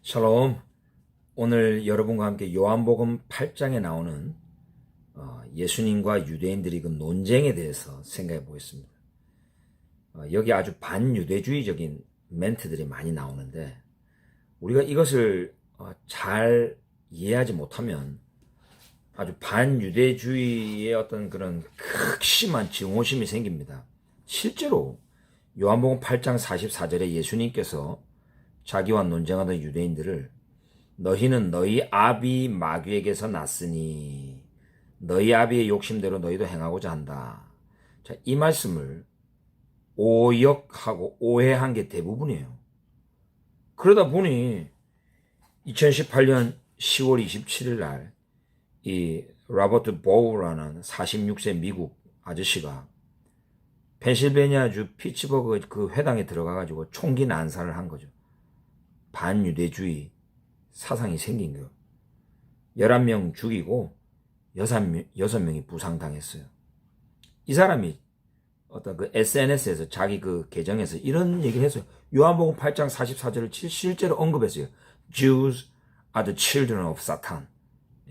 샬롬. 오늘 여러분과 함께 요한복음 8장에 나오는 예수님과 유대인들이 그 논쟁에 대해서 생각해 보겠습니다. 여기 아주 반유대주의적인 멘트들이 많이 나오는데 우리가 이것을 잘 이해하지 못하면 아주 반유대주의의 어떤 그런 극심한 증오심이 생깁니다. 실제로 요한복음 8장 44절에 예수님께서 자기와 논쟁하던 유대인들을 너희는 너희 아비 마귀에게서 났으니 너희 아비의 욕심대로 너희도 행하고자 한다. 자, 이 말씀을 오역하고 오해한 게 대부분이에요. 그러다 보니 2018년 10월 27일 날 이 로버트 보우라는 46세 미국 아저씨가 펜실베니아주 피츠버그 그 회당에 들어가가지고 총기 난사를 한 거죠. 반유대주의 사상이 생긴 거예요. 11명 죽이고 6명이 부상당했어요. 이 사람이 어떤 그 SNS에서 자기 그 계정에서 이런 얘기를 했어요. 요한복음 8장 44절을 실제로 언급했어요. Jews are the children of Satan.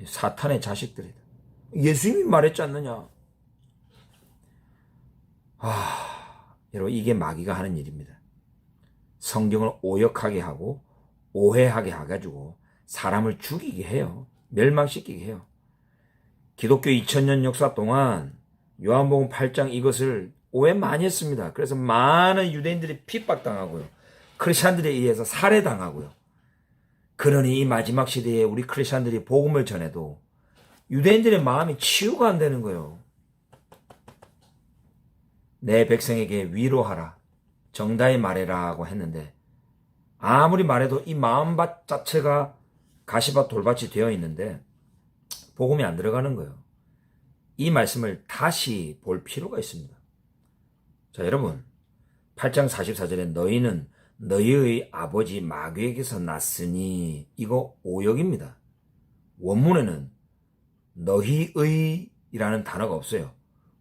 사탄의 자식들이다. 예수님이 말했지 않느냐. 여러분, 이게 마귀가 하는 일입니다. 성경을 오역하게 하고 오해하게 해가지고 사람을 죽이게 해요. 멸망시키게 해요. 기독교 2000년 역사 동안 요한복음 8장 이것을 오해 많이 했습니다. 그래서 많은 유대인들이 핍박당하고요. 크리스찬들에 의해서 살해당하고요. 그러니 이 마지막 시대에 우리 크리스찬들이 복음을 전해도 유대인들의 마음이 치유가 안 되는 거예요. 내 백성에게 위로하라. 정다히 말해라고 했는데 아무리 말해도 이 마음밭 자체가 가시밭 돌밭이 되어 있는데 복음이 안 들어가는 거예요. 이 말씀을 다시 볼 필요가 있습니다. 자, 여러분, 8장 44절에 너희는 너희의 아버지 마귀에게서 났으니 이거 오역입니다. 원문에는 너희의라는 단어가 없어요.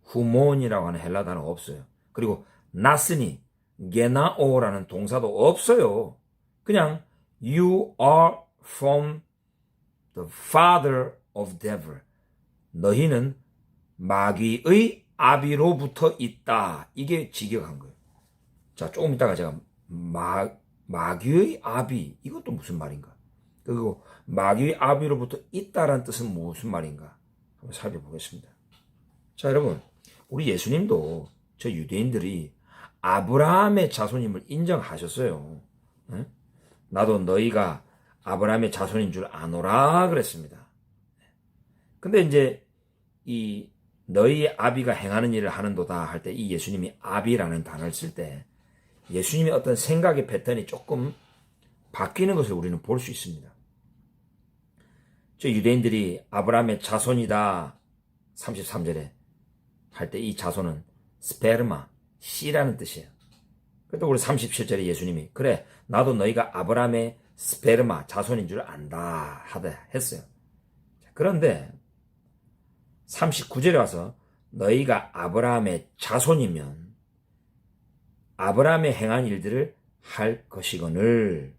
후몬이라고 하는 헬라 단어가 없어요. 그리고 났으니 게나오라는 동사도 없어요. 그냥 you are from the father of devil. 너희는 마귀의 아비로부터 있다. 이게 직역한 거예요. 자, 조금 이따가 제가 마귀의 아비, 이것도 무슨 말인가? 그리고 마귀의 아비로부터 있다라는 뜻은 무슨 말인가? 한번 살펴보겠습니다. 자, 여러분, 우리 예수님도 저 유대인들이 아브라함의 자손임을 인정하셨어요. 응? 나도 너희가 아브라함의 자손인 줄 아노라 그랬습니다. 근데 이제 이 너희 아비가 행하는 일을 하는도다 할 때 이 예수님이 아비라는 단어를 쓸 때 예수님의 어떤 생각의 패턴이 조금 바뀌는 것을 우리는 볼 수 있습니다. 저 유대인들이 아브라함의 자손이다 33절에 할 때 이 자손은 스페르마, 씨라는 뜻이에요. 그때 우리 37절에 예수님이 그래 나도 너희가 아브라함의 스페르마 자손인 줄 안다 하다 했어요. 그런데 39절에 와서 너희가 아브라함의 자손이면 아브라함의 행한 일들을 할 것이거늘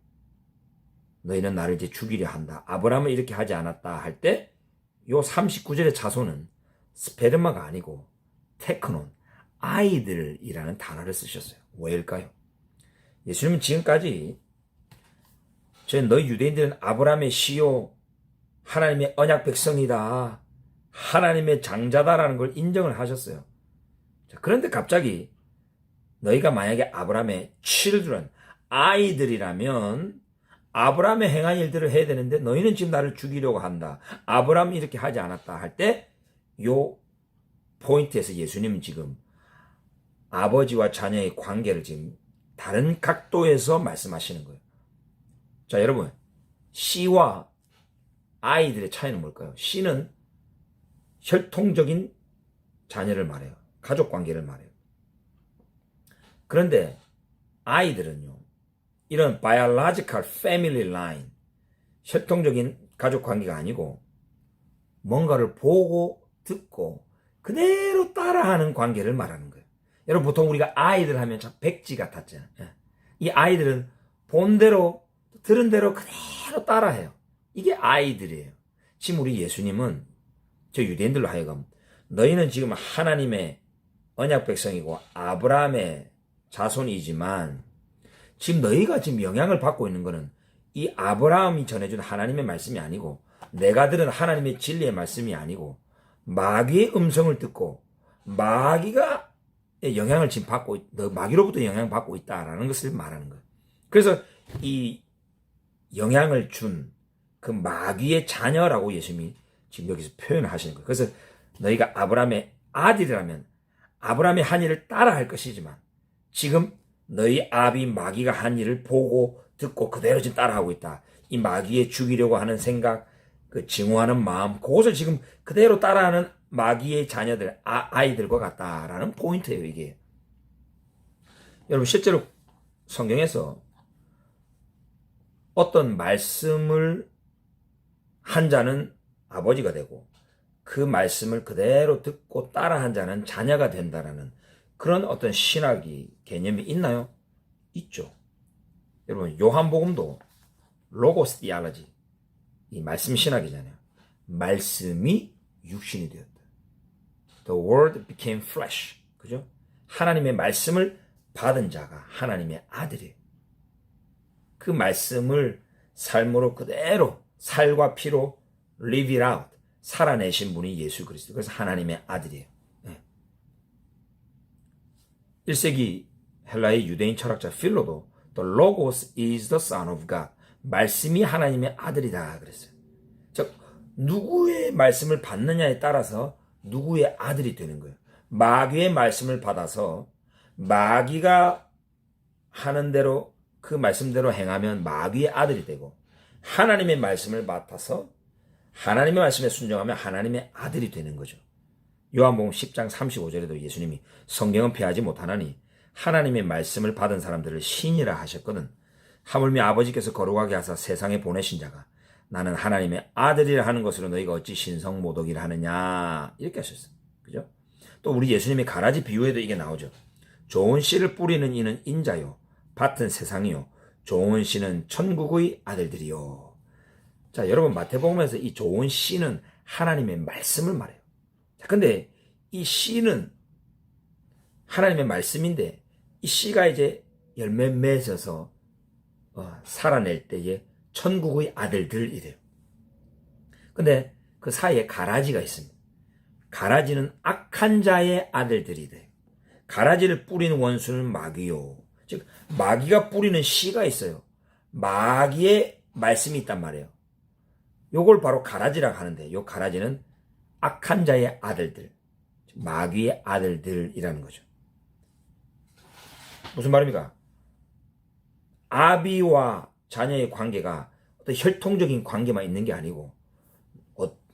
너희는 나를 이제 죽이려 한다. 아브라함은 이렇게 하지 않았다 할 때 요 39절의 자손은 스페르마가 아니고 테크논, 아이들이라는 단어를 쓰셨어요. 왜일까요? 예수님은 지금까지 너희 유대인들은 아브라함의 씨요 하나님의 언약 백성이다. 하나님의 장자다라는 걸 인정을 하셨어요. 자, 그런데 갑자기 너희가 만약에 아브라함의 children, 아이들이라면 아브라함의 행한 일들을 해야 되는데 너희는 지금 나를 죽이려고 한다. 아브라함이 이렇게 하지 않았다 할 때 요 포인트에서 예수님은 지금 아버지와 자녀의 관계를 지금 다른 각도에서 말씀하시는 거예요. 자, 여러분, 씨와 아이들의 차이는 뭘까요? 씨는 혈통적인 자녀를 말해요. 가족 관계를 말해요. 그런데 아이들은요, 이런 biological family line, 혈통적인 가족 관계가 아니고 뭔가를 보고 듣고 그대로 따라하는 관계를 말하는 거예요. 여러분, 보통 우리가 아이들 하면 참 백지 같았잖아요. 이 아이들은 본대로 들은 대로 그대로 따라해요. 이게 아이들이에요. 지금 우리 예수님은 저 유대인들로 하여금 너희는 지금 하나님의 언약 백성이고 아브라함의 자손이지만 지금 너희가 지금 영향을 받고 있는 거는 이 아브라함이 전해준 하나님의 말씀이 아니고 내가 들은 하나님의 진리의 말씀이 아니고 마귀의 음성을 듣고 마귀가 영향을 지금 받고 마귀로부터 영향을 받고 있다라는 것을 말하는 거예요. 그래서 이 영향을 준 그 마귀의 자녀라고 예수님이 지금 여기서 표현을 하시는 거예요. 그래서 너희가 아브라함의 아들이라면 아브라함의 한 일을 따라 할 것이지만 지금 너희 아비 마귀가 한 일을 보고 듣고 그대로 지금 따라하고 있다. 이 마귀에 죽이려고 하는 생각, 그 증오하는 마음, 그것을 지금 그대로 따라하는 마귀의 자녀들, 아이들과 같다라는 포인트예요, 이게. 여러분, 실제로 성경에서 어떤 말씀을 한 자는 아버지가 되고 그 말씀을 그대로 듣고 따라한 자는 자녀가 된다라는 그런 어떤 신학이 개념이 있나요? 있죠. 여러분, 요한복음도 로고스 디알러지, 이 말씀 신학이잖아요. 말씀이 육신이 되었다. The word became flesh. 그죠? 하나님의 말씀을 받은 자가 하나님의 아들이에요. 그 말씀을 삶으로 그대로 살과 피로 live it out, 살아내신 분이 예수 그리스도. 그래서 하나님의 아들이에요. 1세기 헬라의 유대인 철학자 필로도 The Logos is the Son of God, 말씀이 하나님의 아들이다 그랬어요. 즉 누구의 말씀을 받느냐에 따라서 누구의 아들이 되는 거예요. 마귀의 말씀을 받아서 마귀가 하는 대로 그 말씀대로 행하면 마귀의 아들이 되고, 하나님의 말씀을 맡아서 하나님의 말씀에 순종하면 하나님의 아들이 되는 거죠. 요한복음 10장 35절에도 예수님이 성경은 피하지 못하나니 하나님의 말씀을 받은 사람들을 신이라 하셨거든. 하물며 아버지께서 거룩하게 하사 세상에 보내신 자가 나는 하나님의 아들이라 하는 것으로 너희가 어찌 신성모독이라 하느냐, 이렇게 하셨어요. 그죠? 또 우리 예수님의 가라지 비유에도 이게 나오죠. 좋은 씨를 뿌리는 이는 인자요, 밭은 세상이요, 좋은 씨는 천국의 아들들이요. 자, 여러분, 마태복음에서 이 좋은 씨는 하나님의 말씀을 말해요. 자, 근데 이 씨는 하나님의 말씀인데 이 씨가 이제 열매 맺어서 살아낼 때에 천국의 아들들이래요. 근데 그 사이에 가라지가 있습니다. 가라지는 악한 자의 아들들이 돼요. 가라지를 뿌리는 원수는 마귀요. 즉 마귀가 뿌리는 씨가 있어요. 마귀의 말씀이 있단 말이에요. 요걸 바로 가라지라고 하는데, 요 가라지는 악한 자의 아들들, 마귀의 아들들이라는 거죠. 무슨 말입니까? 아비와 자녀의 관계가 어떤 혈통적인 관계만 있는 게 아니고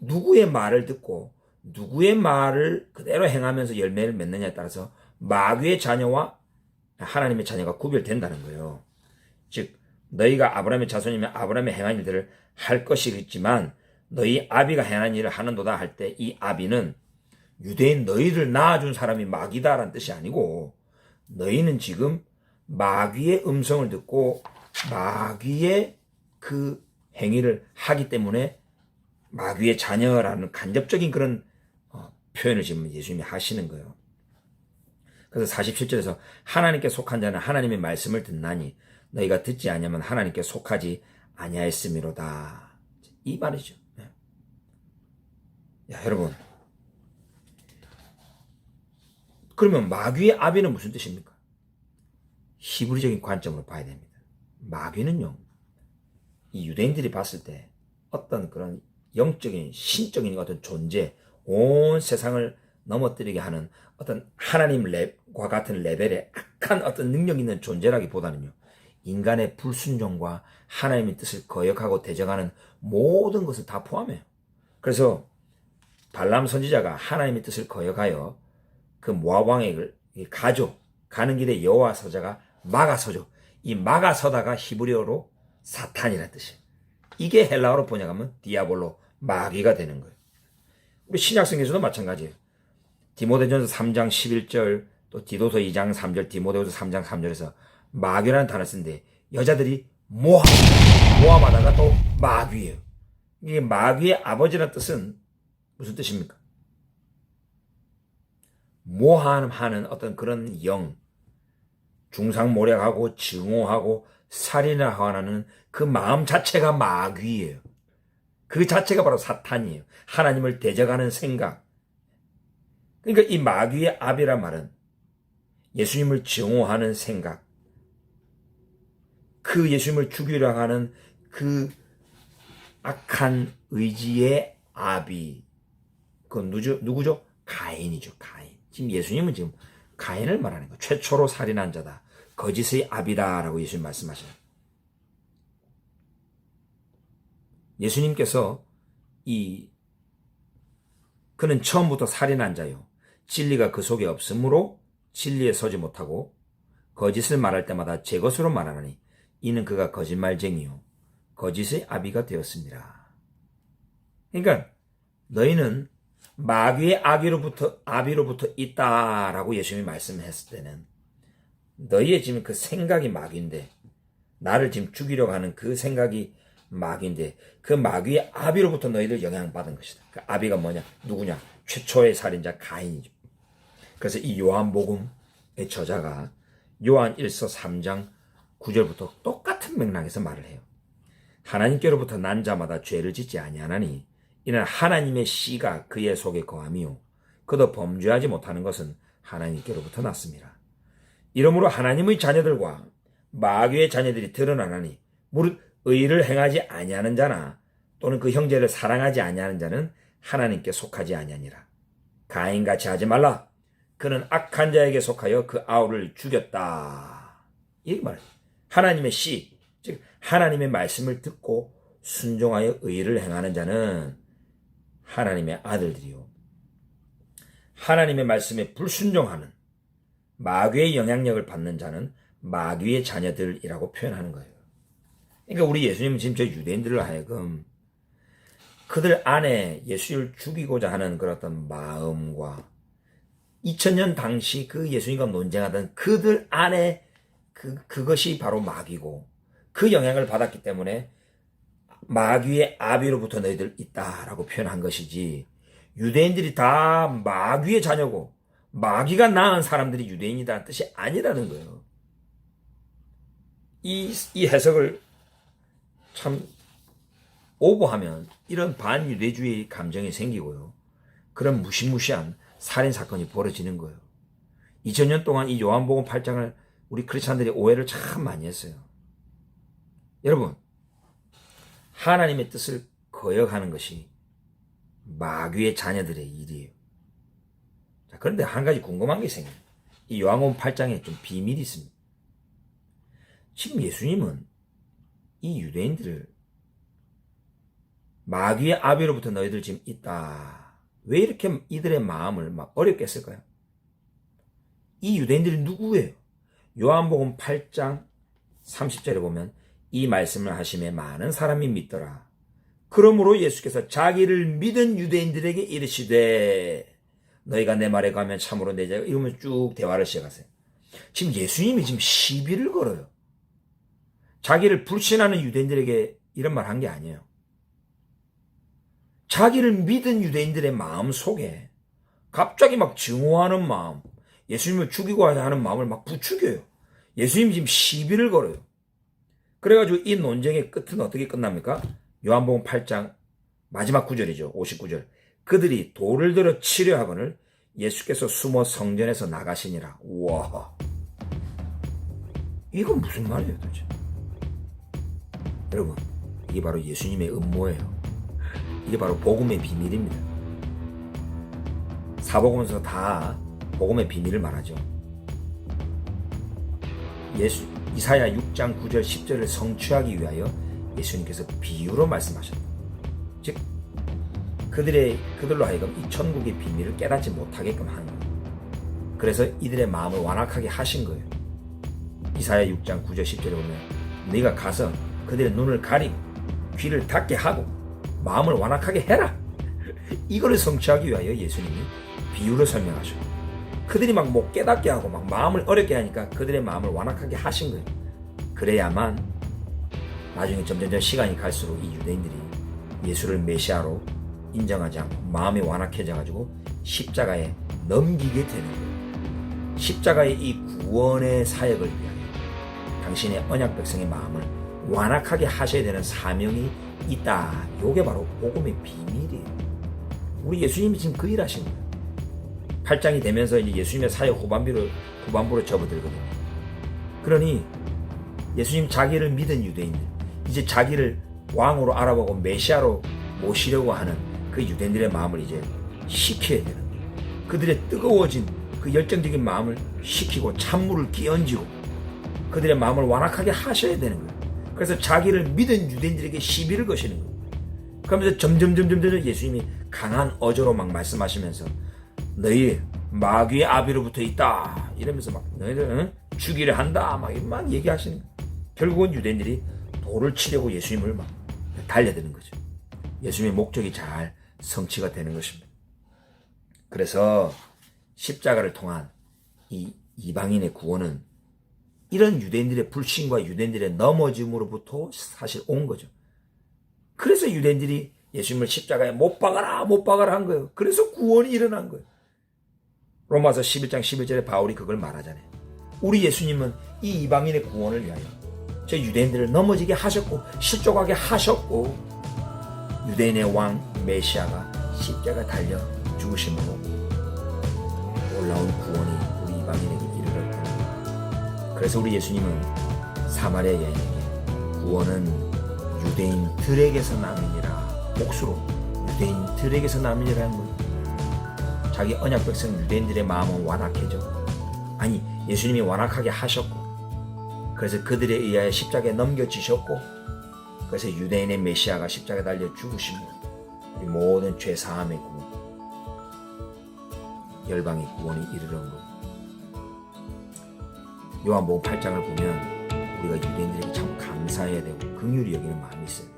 누구의 말을 듣고 누구의 말을 그대로 행하면서 열매를 맺느냐에 따라서 마귀의 자녀와 하나님의 자녀가 구별된다는 거예요. 즉 너희가 아브라함의 자손이면 아브라함의 행한 일들을 할 것이겠지만 너희 아비가 행한 일을 하는도다 할 때 이 아비는 유대인 너희를 낳아준 사람이 마귀다라는 뜻이 아니고, 너희는 지금 마귀의 음성을 듣고 마귀의 그 행위를 하기 때문에 마귀의 자녀라는 간접적인 그런 표현을 지금 예수님이 하시는 거예요. 그래서 47절에서 하나님께 속한 자는 하나님의 말씀을 듣나니 너희가 듣지 아니하면 하나님께 속하지 아니하였음이로다. 이 말이죠. 야, 여러분, 그러면 마귀의 아비는 무슨 뜻입니까? 히브리적인 관점으로 봐야 됩니다. 마귀는요, 이 유대인들이 봤을 때 어떤 그런 영적인 신적인 어떤 존재, 온 세상을 넘어뜨리게 하는 어떤 하나님과 같은 레벨의 악한 어떤 능력 있는 존재라기보다는요, 인간의 불순종과 하나님의 뜻을 거역하고 대적하는 모든 것을 다 포함해요. 그래서 발람 선지자가 하나님의 뜻을 거역하여 그 모압 왕의 가죠. 가는 길에 여호와 사자가 막아서죠. 이 막아서다가 히브리어로 사탄이라는 뜻이에요. 이게 헬라어로 번역하면 디아볼로, 마귀가 되는 거예요. 우리 신약성경에서도 마찬가지예요. 디모데전서 3장 11절, 또 디도서 2장 3절, 디모데후서 3장 3절에서 마귀라는 단어를 쓰는데 여자들이 모함, 모함하다가 또 마귀예요. 이게 마귀의 아버지라는 뜻은 무슨 뜻입니까? 모함하는 어떤 그런 영, 중상모략하고 증오하고 살인을 하는 그 마음 자체가 마귀예요. 그 자체가 바로 사탄이에요. 하나님을 대적하는 생각. 그러니까 이 마귀의 압이란 말은 예수님을 증오하는 생각, 그 예수님을 죽이려 하는 그 악한 의지의 압이, 그건 누구죠? 가인이죠. 가인. 지금 예수님은 지금 가인을 말하는 거예요. 최초로 살인한 자다. 거짓의 압이다라고 예수님 말씀하셔요. 예수님께서 그는 처음부터 살인한 자요. 진리가 그 속에 없으므로 진리에 서지 못하고 거짓을 말할 때마다 제 것으로 말하나니 이는 그가 거짓말쟁이요 거짓의 아비가 되었습니다. 그러니까 너희는 마귀의 아비로부터 있다라고 예수님이 말씀했을 때는 너희의 지금 그 생각이 마귀인데, 나를 지금 죽이려고 하는 그 생각이 마귀인데, 그 마귀의 아비로부터 너희를 영향받은 것이다. 그 아비가 뭐냐? 누구냐? 최초의 살인자 가인이죠. 그래서 이 요한복음의 저자가 요한 1서 3장 9절부터 똑같은 맥락에서 말을 해요. 하나님께로부터 난 자마다 죄를 짓지 아니하나니 이는 하나님의 씨가 그의 속에 거함이요 그도 범죄하지 못하는 것은 하나님께로부터 났습니다. 이러므로 하나님의 자녀들과 마귀의 자녀들이 드러나나니 무릇 의를 행하지 아니하는 자나 또는 그 형제를 사랑하지 아니하는 자는 하나님께 속하지 아니하니라. 가인같이 하지 말라. 그는 악한 자에게 속하여 그 아우를 죽였다. 이 말이에요. 하나님의 씨, 즉 하나님의 말씀을 듣고 순종하여 의를 행하는 자는 하나님의 아들들이요, 하나님의 말씀에 불순종하는 마귀의 영향력을 받는 자는 마귀의 자녀들이라고 표현하는 거예요. 그러니까 우리 예수님은 지금 저 유대인들을 하여금 그들 안에 예수를 죽이고자 하는 그런 어떤 마음과 2000년 당시 그 예수님과 논쟁하던 그들 안에 그것이 바로 마귀고, 그 영향을 받았기 때문에 마귀의 아비로부터 너희들 있다라고 표현한 것이지, 유대인들이 다 마귀의 자녀고 마귀가 낳은 사람들이 유대인이라는 뜻이 아니라는 거예요. 이 해석을 참 오버하면 이런 반유대주의 감정이 생기고요, 그런 무시무시한 살인사건이 벌어지는 거예요. 2000년 동안 이 요한복음 8장을 우리 크리스찬들이 오해를 참 많이 했어요. 여러분, 하나님의 뜻을 거역하는 것이 마귀의 자녀들의 일이에요. 자, 그런데 한 가지 궁금한 게 생겨요. 이 요한복음 8장에 좀 비밀이 있습니다. 지금 예수님은 이 유대인들을 마귀의 아비로부터 너희들 지금 있다, 왜 이렇게 이들의 마음을 막 어렵게 했을까요? 이 유대인들이 누구예요? 요한복음 8장 30절에 보면 이 말씀을 하심에 많은 사람이 믿더라. 그러므로 예수께서 자기를 믿은 유대인들에게 이르시되 너희가 내 말에 가면 참으로 내 자가, 이러면 쭉 대화를 시작하세요. 지금 예수님이 지금 시비를 걸어요. 자기를 불신하는 유대인들에게 이런 말 한 게 아니에요. 자기를 믿은 유대인들의 마음 속에 갑자기 막 증오하는 마음, 예수님을 죽이고 하는 마음을 막 부추겨요. 예수님이 지금 시비를 걸어요. 그래가지고 이 논쟁의 끝은 어떻게 끝납니까? 요한복음 8장 마지막 구절이죠. 59절. 그들이 돌을 들어 치려 하거늘 예수께서 숨어 성전에서 나가시니라. 우와, 이건 무슨 말이에요 도대체? 여러분, 이게 바로 예수님의 음모예요. 이게 바로 복음의 비밀입니다. 사복음에서 다 복음의 비밀을 말하죠. 이사야 6장 9절 10절을 성취하기 위하여 예수님께서 비유로 말씀하셨다. 즉 그들로 하여금 이 천국의 비밀을 깨닫지 못하게끔 하는 거예요. 그래서 이들의 마음을 완악하게 하신 거예요. 이사야 6장 9절 10절에 보면 네가 가서 그들의 눈을 가리고 귀를 닫게 하고 마음을 완악하게 해라. 이거를 성취하기 위하여 예수님이 비유로 설명하셔요. 그들이 막 못 깨닫게 하고 막 마음을 어렵게 하니까 그들의 마음을 완악하게 하신 거예요. 그래야만 나중에 점점 시간이 갈수록 이 유대인들이 예수를 메시아로 인정하지 않고 마음이 완악해져 가지고 십자가에 넘기게 되는 거예요. 십자가의 이 구원의 사역을 위하여 당신의 언약 백성의 마음을 완악하게 하셔야 되는 사명이 있다. 요게 바로 복음의 비밀이에요. 우리 예수님이 지금 그 일 하신 거예요. 8장이 되면서 이제 예수님의 사역 후반부로 접어들거든요. 그러니 예수님 자기를 믿은 유대인들, 이제 자기를 왕으로 알아보고 메시아로 모시려고 하는 그 유대인들의 마음을 이제 식혀야 되는 거예요. 그들의 뜨거워진 그 열정적인 마음을 식히고 찬물을 끼얹고 그들의 마음을 완악하게 하셔야 되는 거예요. 그래서 자기를 믿은 유대인들에게 시비를 거시는 거예요. 그러면서 점점 예수님이 강한 어조로 막 말씀하시면서 너희 마귀의 아비로부터 있다 이러면서 막 너희들 죽이려 한다 막 얘기하시는 거예요. 결국은 유대인들이 돌을 치려고 예수님을 막 달려드는 거죠. 예수님의 목적이 잘 성취가 되는 것입니다. 그래서 십자가를 통한 이 이방인의 구원은 이런 유대인들의 불신과 유대인들의 넘어짐으로부터 사실 온 거죠. 그래서 유대인들이 예수님을 십자가에 못 박아라 한 거예요. 그래서 구원이 일어난 거예요. 로마서 11장 11절에 바울이 그걸 말하잖아요. 우리 예수님은 이 이방인의 구원을 위하여 저 유대인들을 넘어지게 하셨고 실족하게 하셨고 유대인의 왕 메시아가 십자가 달려 죽으심으로 놀라운 구원이 우리 이방인에게 이르렀다. 그래서 우리 예수님은 사마리아 여인에게 구원은 유대인들에게서 남이니라 몫으로 유대인들에게서 남이니라 한 거예요. 자기 언약 백성 유대인들의 마음은 완악해져. 아니 예수님이 완악하게 하셨고 그래서 그들에 의하여 십자가에 넘겨지셨고 그래서 유대인의 메시아가 십자가에 달려 죽으심으로 우리 모든 죄 사함의 구원 열방의 구원이 이르는 거예요. 요한복음 8장을 보면 우리가 유대인들에게 참 감사해야 되고 긍휼히 여기는 마음이 있어요.